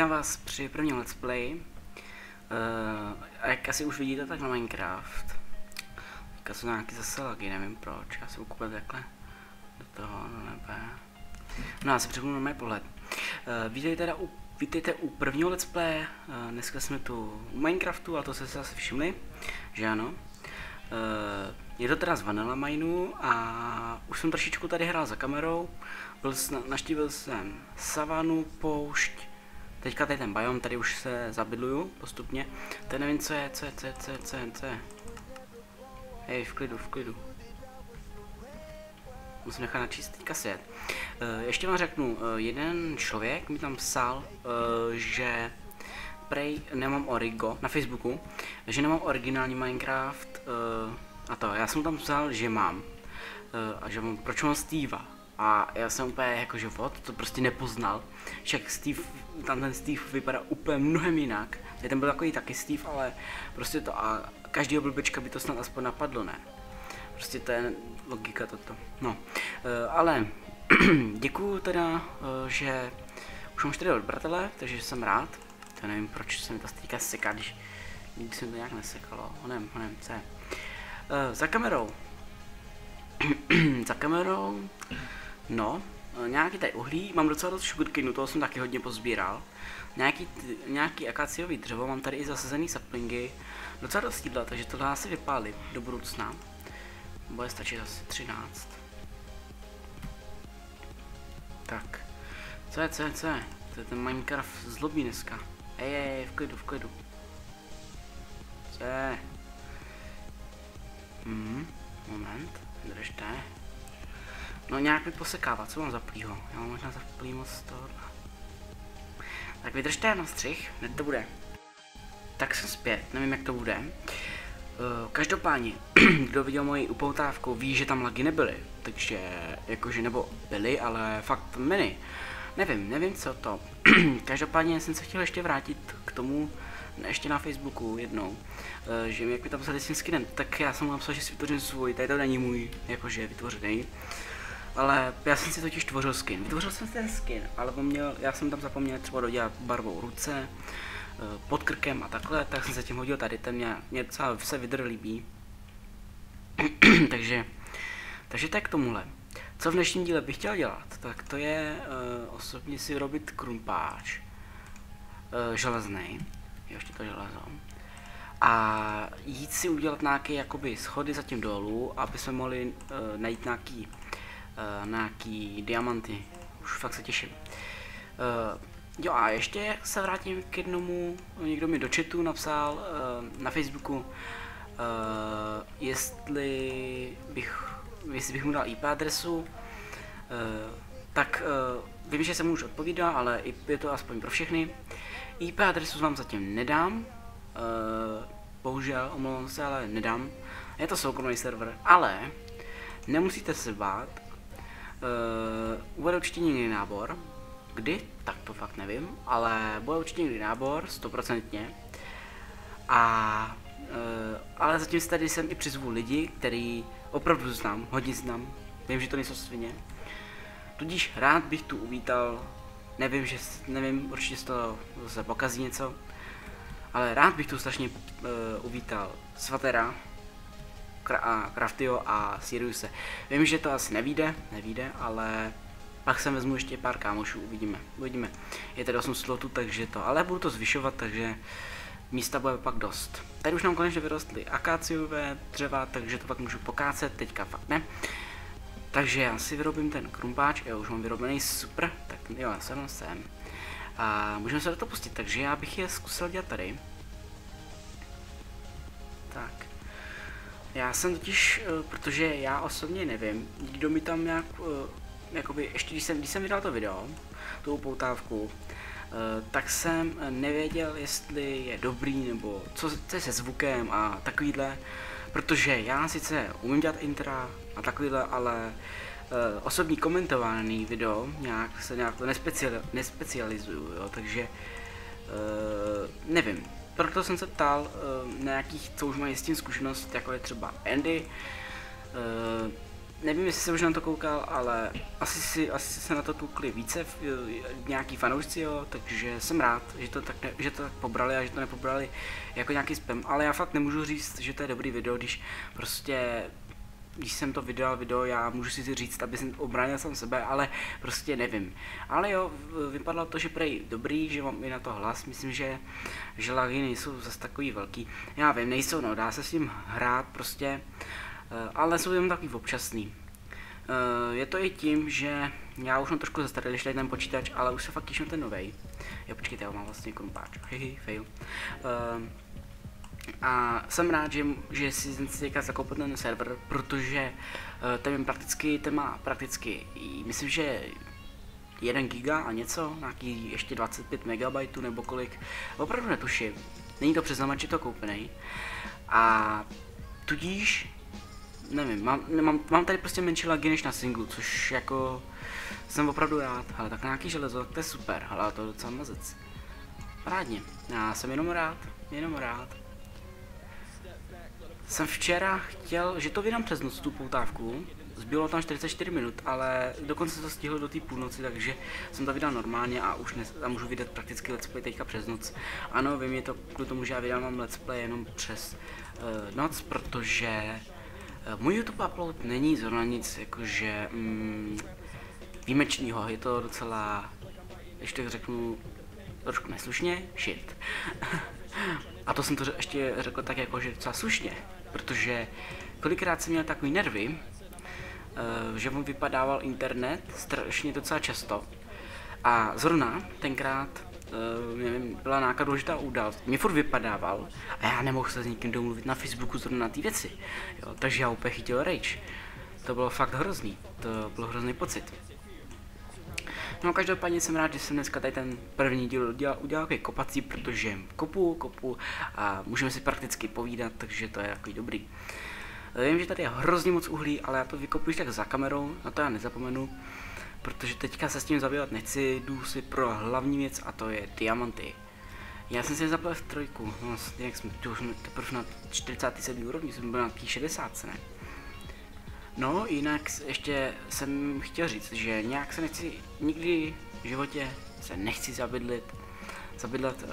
Vítám vás při prvním let's play. A jak asi už vidíte, tak na Minecraft. Teďka jsou nějaký zase lagy, nevím proč. Já si koukám takhle do toho, do nebe. No já si přepnu na můj pohled. Vítejte u prvního let's play. Dneska jsme tu u Minecraftu, a to jste si asi všimli, že ano. Je to teda z Vanilla Mineu a už jsem trošičku tady hrál za kamerou. Naštívil jsem savanu, poušť. Teďka tady ten biom, tady už se zabydluju postupně. Tady nevím, co je. Hej, v klidu. Musím nechat načíst teďka svět. Ještě vám řeknu, jeden člověk mi tam psal, že prej nemám origo na Facebooku, že nemám originální Minecraft a to. Já jsem tam psal, že mám. A že mám, proč mám Steva. A já jsem úplně jakože to prostě nepoznal. Však Steve, tam ten Steve vypadá úplně mnohem jinak. Ten byl takový taky Steve, ale prostě to a každýho blbečka by to snad aspoň napadlo, ne? Prostě to je logika toto. No, ale děkuju teda, že už mám 4 odbratele, takže jsem rád. To nevím, proč se mi to teďka seká, když nikdy se to nějak nesekalo. Honem, co je? Za kamerou. Za kamerou. No, nějaký tady uhlí, mám docela dost sugarcaneu, toho jsem taky hodně pozbíral. Nějaký akaciový dřevo, mám tady i zasazený saplingy, docela dost jídla, takže tohle asi vypálím do budoucna. Bude stačit asi 13. Tak, co je? To je ten Minecraft zlobí dneska. Ej, v klidu. Co je? Moment, držte. No nějak mi posekává, co mám za plýho? Já mám možná za plý moc toho. Tak vydržte na střih, hned to bude. Tak jsem zpět, nevím jak to bude. Každopádně, kdo viděl moji upoutávku, ví, že tam lagy nebyly. Takže, jakože, nebo byly, ale fakt mini. Nevím co to. Každopádně jsem se chtěl ještě vrátit k tomu, ještě na Facebooku jednou, že jak mi tam vzali s tím skinem, tak já jsem mu napsal, že si vytvořím svůj, tady to není můj, jakože vytvořený. Ale já jsem si totiž tvořil skin. Vytvořil jsem si ten skin, ale já jsem tam zapomněl třeba dodělat barvou ruce, pod krkem a takhle, tak jsem se tím hodil tady, ten mě docela se vydr líbí. takže to je k tomuhle. Co v dnešním díle bych chtěl dělat, tak to je osobně si vyrobit krumpáč železný, ještě to železo. A jít si udělat nějaké jakoby schody zatím dolů, aby jsme mohli najít nějaký diamanty. Už fakt se těším. Jo a ještě se vrátím k jednomu, někdo mi do chatu napsal na Facebooku, jestli bych mu dal IP adresu, tak vím, že jsem už odpovídal, ale je to aspoň pro všechny. IP adresu vám zatím nedám, bohužel, omlouvám se, ale nedám. Je to soukromý server, ale nemusíte se bát. Bude určitě někdy nábor. Kdy? Tak to fakt nevím, ale bude určitě někdy nábor, 100%. Ale zatím si tady jsem i přizvu lidi, který opravdu znám, hodně znám. Vím, že to nejsou svině. Tudíž rád bych tu uvítal, nevím, určitě se to zase pokazí něco, ale rád bych tu strašně uvítal Svatera, Craftio a Siriuse. Vím, že to asi nevíde, ale pak sem vezmu ještě pár kámošů, uvidíme. Je tady 8 slotů, takže to, ale budu to zvyšovat, takže místa bude pak dost. Tady už nám konečně vyrostly akáciové dřeva, takže to pak můžu pokácet, teďka fakt ne. Takže já si vyrobím ten krumpáč, já už mám vyrobený super, tak jo, já jsem. A můžeme se do toho pustit, takže já bych je zkusil dělat tady. Tak. Já jsem totiž, protože já osobně nevím, nikdo mi tam nějak, jakoby, ještě když jsem vydal to video, tu upoutávku, tak jsem nevěděl, jestli je dobrý, nebo co je se zvukem a takovýhle, protože já sice umím dělat intra a takovýhle, ale osobní komentovaný video nějak to nespecializuju, jo, takže nevím. Proto jsem se ptal na nějakých, co už mají s tím zkušenost, jako je třeba Andy, nevím, jestli jsi už na to koukal, ale asi se na to koukli více nějaký fanoušci, jo, takže jsem rád, že to tak pobrali a že to nepobrali jako nějaký spam, ale já fakt nemůžu říct, že to je dobrý video, když jsem to video, já můžu si říct, aby jsem obránil sám sebe, ale prostě nevím. Ale jo, vypadalo to, že prej dobrý, že mám i na to hlas, myslím, že lagy nejsou zase takový velký. Já vím, nejsou, no, dá se s tím hrát prostě, ale jsou jenom takový občasný. Je to i tím, že já už mám trošku zastaralý, když tady ten počítač, ale už se fakt těším ten novej. Jo, počkejte, já mám vlastně krumpáč, fail. A jsem rád, že si jsem si teďka zakoupil ten server, protože ten má prakticky, myslím, že 1 giga a něco, nějaký ještě 25 MB nebo kolik, opravdu netuším, není to přiznamat, že to koupený. A tudíž, nevím, mám tady prostě menší lagy než na singlu, což jako jsem opravdu rád, ale tak nějaký železo, to je super, ale to je docela mazec. Parádně, já jsem jenom rád. Jsem včera chtěl, že to vydám přes noc tu poutávku, zbylo tam 44 minut, ale dokonce to stihlo do té půlnoci, takže jsem to vydal normálně a už můžu vydat prakticky let's play teďka přes noc. Ano, vím, je to kvůli tomu, že já vydávám let's play jenom přes noc, protože můj YouTube upload není zrovna nic jakože výjimečného, je to docela, když to řeknu trošku neslušně, shit. A to jsem to ještě řekl tak jako, že docela slušně, protože kolikrát jsem měl takový nervy, že mu vypadával internet strašně docela často. A zrovna tenkrát, nevím, byla nějaká důležitá událost, mě furt vypadával a já nemohl se s někým domluvit na Facebooku zrovna na ty věci. Jo, takže já úplně chytil rage. To bylo fakt hrozný, to byl hrozný pocit. No každopádně jsem rád, že jsem dneska tady ten první díl udělal takový kopací, protože kopu a můžeme si prakticky povídat, takže to je takový dobrý. Vím, že tady je hrozně moc uhlí, ale já to vykopuji tak za kamerou, na to já nezapomenu, protože teďka se s tím zabývat nechci, jdu si pro hlavní věc a to je diamanty. Já jsem si zapal F3, no jak jsme teprve na 47. úrovni, jsem byl na té 60, ne? No, jinak ještě jsem chtěl říct, že nějak se nechci, nikdy v životě se nechci zabydlet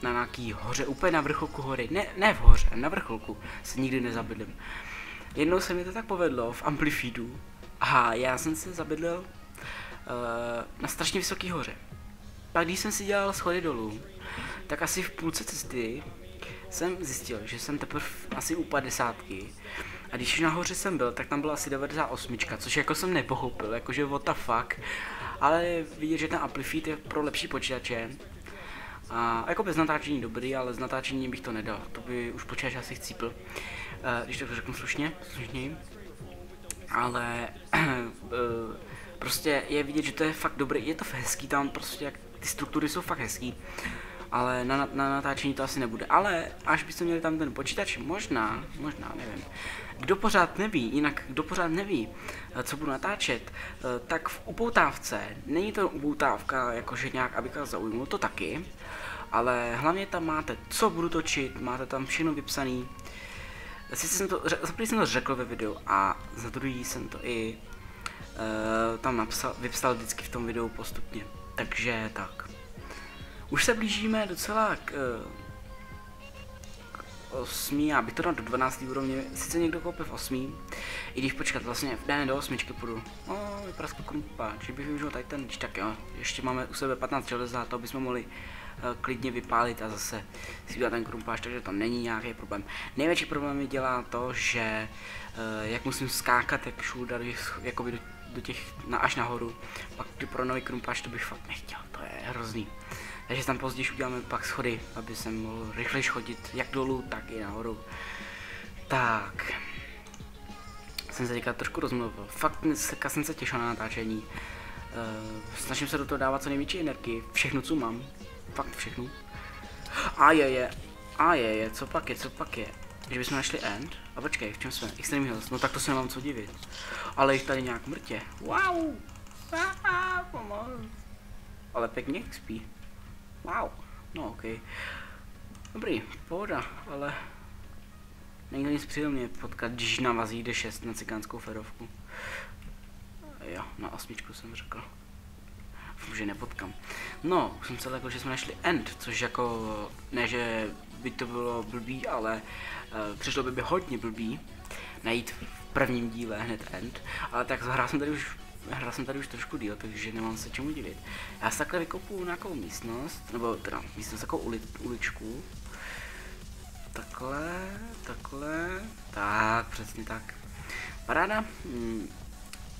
na nějaký hoře, úplně na vrcholku hory, ne v hoře, na vrcholku se nikdy nezabydlím. Jednou se mi to tak povedlo v Amplifidu a já jsem se zabydlel na strašně vysoké hoře. Pak když jsem si dělal schody dolů, tak asi v půlce cesty jsem zjistil, že jsem teprve asi u 50. A když nahoře jsem byl, tak tam byla asi 98, což jako jsem nepochopil, jakože what the fuck. Ale vidět, že ten Amplifit je pro lepší počítače. A jako bez natáčení dobrý, ale z natáčení bych to nedal, to by už počítač asi chcípl. Když to řeknu slušněji. Ale prostě je vidět, že to je fakt dobrý, je to hezký tam, prostě jak ty struktury jsou fakt hezký. Ale na natáčení to asi nebude. Ale až byste měli tam ten počítač, možná, nevím. Kdo pořád neví, co budu natáčet, tak v upoutávce, není to upoutávka, jakože nějak, abych vás zaujmul, to taky, ale hlavně tam máte, co budu točit, máte tam všechno vypsaný. Sice jsem to řekl ve videu a za druhý jsem to i tam vypsal vždycky v tom videu postupně, takže tak. Už se blížíme docela k 8, já bych to dal do 12. úrovně, sice někdo koupil v 8, i když počkat, vlastně ne, do 8 půjdu. No, vypadá krumpáč, že bych využil tady ten, když tak jo, ještě máme u sebe 15 železa, to bychom mohli klidně vypálit a zase si udělat ten krumpáč, takže to není nějaký problém. Největší problém mi dělá to, že jak musím skákat, jak šuldat, jakoby do těch, až nahoru, pak pro nový krumpáč to bych fakt nechtěl, to je hrozný. Takže tam později uděláme pak schody, aby jsem mohl rychleji chodit jak dolů, tak i nahoru. Tak. Jsem se teďka trošku rozmluvil. Fakt jsem se těšil na natáčení. Snažím se do toho dávat co největší energii. Všechno, co mám. Fakt všechno. A je, co pak je. Že bychom našli end? A počkej, v čem jsme? Extreme Hills. No tak to se nemám co divit. Ale jich tady nějak mrtě. Wow. Pomoc. Ale pěkně XP. Wow, no ok. Dobrý, pohoda, ale není to nic příjemně potkat, když na vás jde 6 na cikánskou ferovku. Jo, na 8 jsem řekl. Že nepotkám. No, už jsem se lekl, že jsme našli end, což jako, ne že by to bylo blbý, ale přišlo by hodně blbý najít v prvním díle hned end, ale tak hrál jsem tady už trošku díl, takže nemám se čemu divit. Já si takhle vykopu nějakou místnost, nebo teda místnost, takovou uličku. Takhle, tak, přesně tak. Paráda.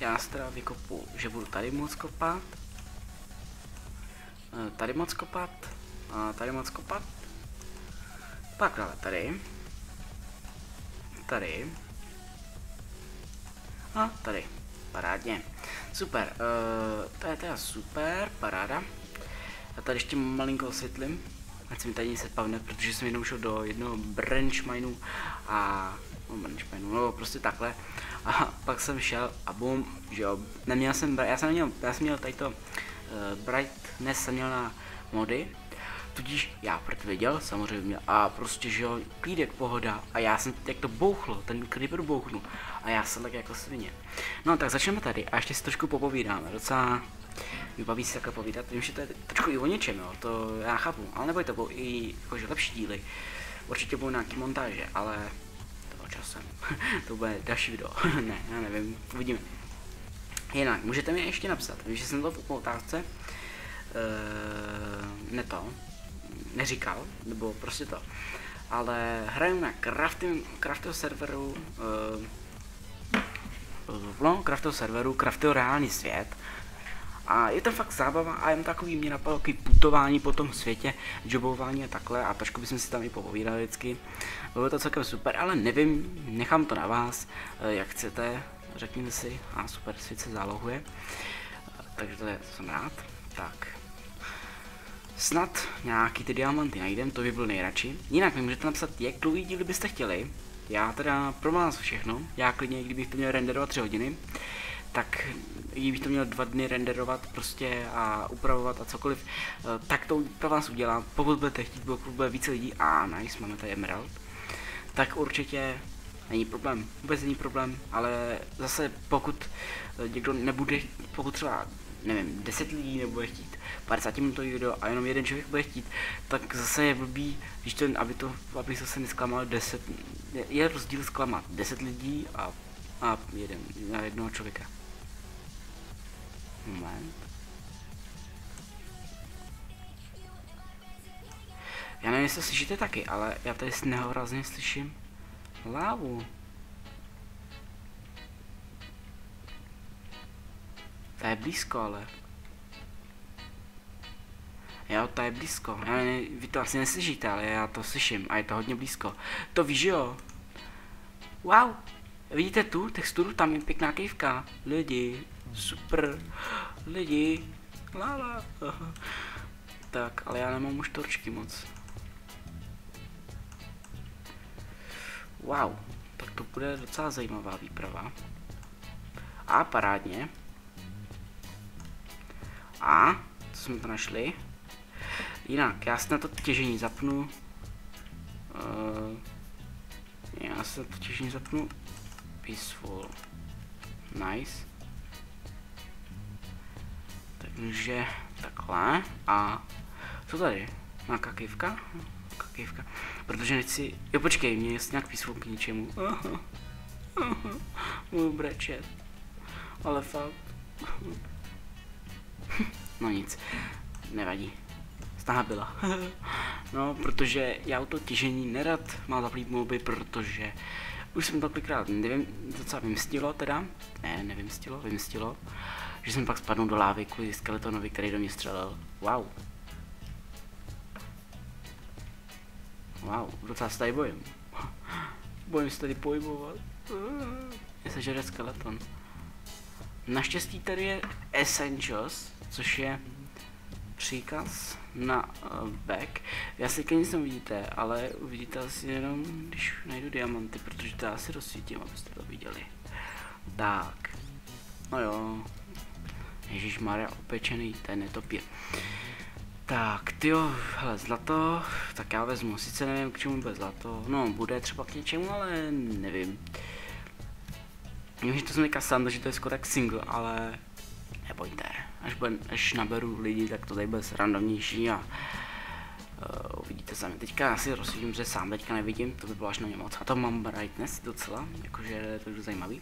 Já si teda vykopu, že budu tady moc kopat. Tady moc kopat. A tady moc kopat. Pak dále tady. Tady. A tady. Parádně. Super. To je teda super. Paráda. A tady ještě malinko osvětlím. Ať se mi tady nic nepavne, protože jsem jednou šel do jednoho branch mineu a... no prostě takhle. A pak jsem šel a bum, že jo, já jsem měl tady to brightness jsem měl na mody, tudíž já věděl samozřejmě a prostě, že jo, klídek, pohoda a já jsem, jak to bouchlo, ten creeper bouchnu a já jsem tak jako svině. No tak začneme tady a ještě si trošku popovídáme, docela vybaví si takhle povídat, vím, že to je trošku i o něčem, jo, to já chápu, ale neboj, to budou i jakože lepší díly, určitě budou nějaký montáže, ale toho časem, to bude další video, ne, já nevím, uvidíme. Jinak, můžete mi ještě napsat, vím, že jsem to v otázce neříkal, nebo prostě to, ale hraju na craftového serveru, craftového reálný svět. A je to fakt zábava a jen takový, mě napadlo takový putování po tom světě, jobování a takhle a trošku bychom si tam i popovídali vždycky. Bylo to celkem super, ale nevím, nechám to na vás, jak chcete, řekněte si, a super, svět se zálohuje, takže to jsem rád. Tak, snad nějaký ty diamanty najdem, to by byl nejradši. Jinak mi můžete napsat, jak dlouhý díly byste chtěli, já teda pro vás všechno, já klidně, kdybych to měl renderovat 3 hodiny, tak kdybych to měl 2 dny renderovat prostě a upravovat a cokoliv, tak to pro vás udělám, pokud budete chtít, pokud bude více lidí, a nice, máme tady emerald, tak určitě není problém, vůbec není problém, ale zase pokud někdo nebude, pokud třeba, nevím, 10 lidí nebude chtít 50 minutový video a jenom jeden člověk bude chtít, tak zase je blbý, když to, abych zase nesklamal 10, je rozdíl zklamat 10 lidí a jednoho člověka. Moment. Já nevím, jestli slyšíte taky, ale já tady nehorázně slyším lávu. To je blízko, ale. Jo, to je blízko. Já nevím, vy to asi neslyšíte, ale já to slyším a je to hodně blízko. To víš, jo? Wow! Vidíte tu texturu? Tam je pěkná kejvka. Lidi, super. Lidi, lála. Tak, ale já nemám už torčky moc. Wow, tak to bude docela zajímavá výprava. A parádně. A, co jsme to našli? Jinak, já si na to těžení zapnu. Peaceful. Nice. Takže takhle. A co tady? Nějaká kývka? Protože nechci... Jo, počkej, mě je nějak peaceful k ničemu. Budu brečet. Ale fakt. No nic. Nevadí. Snaha byla. No, protože já u toho těžení nerad mám zaplít moby, protože už jsem to kolikrát, nevím, docela vymstilo teda. Ne, vymstilo. Že jsem pak spadnul do lávy kvůli skeletonovi, který do mě střelil. Wow. Wow, docela se tady bojím. Bojím se tady pohybovat. Je se žere skeleton. Naštěstí tady je Essentials, což je příkaz na back. Já si nic nevidíte, ale uvidíte asi jenom, když najdu diamanty, protože to já si rozsvítím, abyste to viděli. Tak. No jo. Ježišmarja, opečený, ten netopír. Tak, tyjo, hele, zlato, tak já vezmu, sice nevím, k čemu bude zlato, no, bude třeba k něčemu, ale nevím. Vím, že to jsem teďka sám, že to je skoro tak single, ale nebojte, až naberu lidi, tak to tady bude randomnější a uvidíte sami. Teďka já si rozsvítím, že sám teďka nevidím, to by bylo až na mě moc. A to mám brightness docela, jakože to je zajímavý.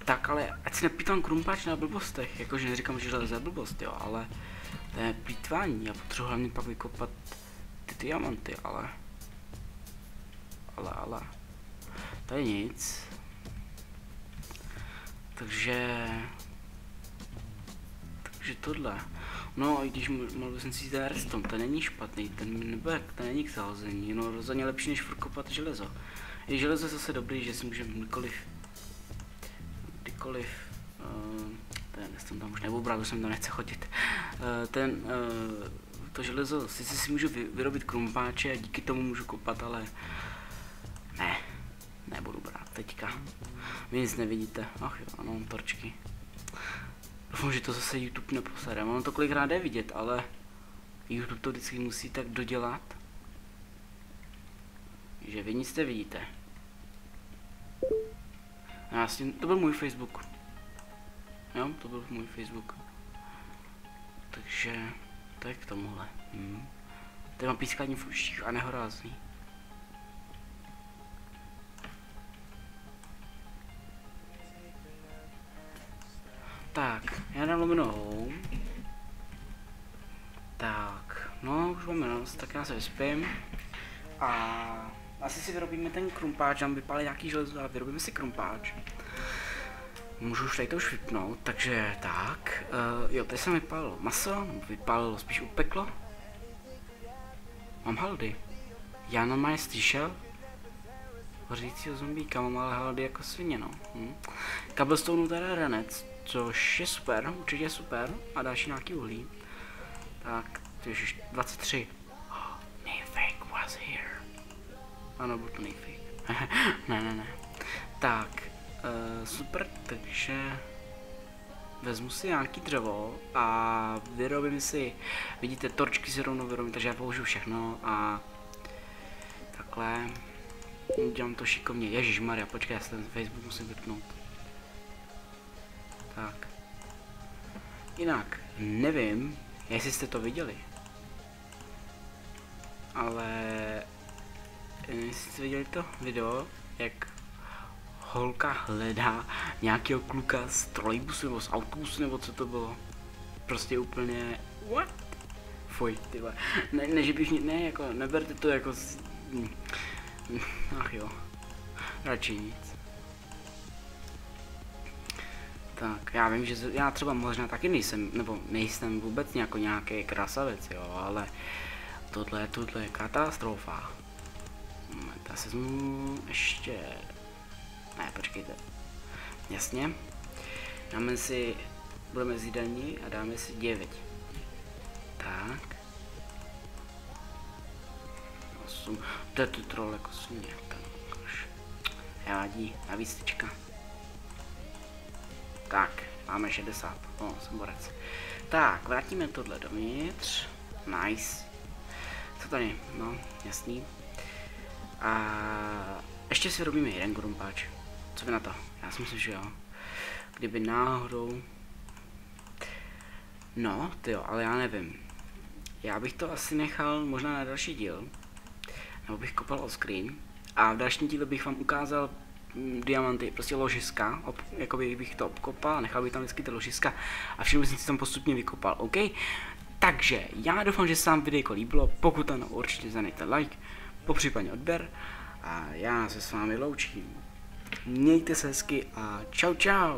Tak ale ať si nepýtám krumpáč na blbostech, jakože neříkám, že železo je blbost, jo, ale to je plýtvání, já potřebuji hlavně pak vykopat ty diamanty, ale to je nic. Takže tohle. No, i když mohl jsem si ten redstone, to není špatný, ten není k zahození, no rozhodně lepší než furt kopat železo. Je železo zase dobrý, že si můžeme kdykoliv, ten tam už neobral, jsem tam nechce chodit. To železo, sice si můžu vyrobit krumpáče a díky tomu můžu kopat, ale nebudu brát teďka. Vy nic nevidíte, ach jo, ano, mám torčky. Doufám, že to zase YouTube neposere, ono to kolikrát jde vidět, ale YouTube to vždycky musí tak dodělat, že vy nic nevidíte. Jasně, to byl můj Facebook. Jo, to byl můj Facebook. Takže, to je k tomuhle. Tady mám pískání v uších a nehorázný. Tak, já dám lomenou. Tak, no už máme noc, tak já se vyspím. A asi si vyrobíme ten krumpáč, nám vypálí nějaký železo a vyrobíme si krumpáč. Můžu už tady to už vypnout, takže tak. Jo, tady jsem vypálil maso, vypálilo, spíš upeklo. Mám haldy. Já normálně slyšel hořícího zombíka, mám ale haldy jako svině, no. Cobblestoneu teda ranec, což je super, určitě super. A další nějaký uhlí. Tak, to je 23. Nayfake was here. Ano, byl to Nayfake. ne. Tak, super, takže vezmu si nějaký dřevo a vyrobím si, vidíte, torčky si rovnou vyrobím, takže já použiju všechno a takhle. Dělám to šikovně, ježišmarja, počkej, já si ten Facebook musím vypnout. Tak. Jinak, nevím, jestli jste to viděli. Ale jestli jste viděli to video, jak holka hledá nějakého kluka z trolejbusu nebo z autobusu, nebo co to bylo. Prostě úplně, what? Fuj, tyhle. Ne, že bych, ne, jako, neberte to jako, ach jo, radši nic. Tak, já vím, že já třeba možná taky nejsem vůbec jako nějaký krasavec, jo, ale tohle je katastrofa. Já se vezmu ještě, ne, počkejte, jasně, budeme zjídaní a dáme si 9. Tak. 8, to je tu troll jako svině, nevadí, navíc tyčka. Tak, máme 60, jsem borec. Tak, vrátíme tohle dovnitř, nice. Co tady, no, jasný. A ještě si robíme jeden krumpáč. Co vy na to? Já si myslím, že jo. Kdyby náhodou... No, tyjo, ale já nevím. Já bych to asi nechal možná na další díl. Nebo bych kopal off screen. A v dalším díle bych vám ukázal diamanty, prostě ložiska, jakoby bych to obkopal, nechal bych tam vždycky ty ložiska a všechno bych si tam postupně vykopal, OK? Takže já doufám, že se vám videjko líbilo, pokud ano, určitě zanejte like, popřípadně odběr a já se s vámi loučím. Mějte se hezky a čau čau!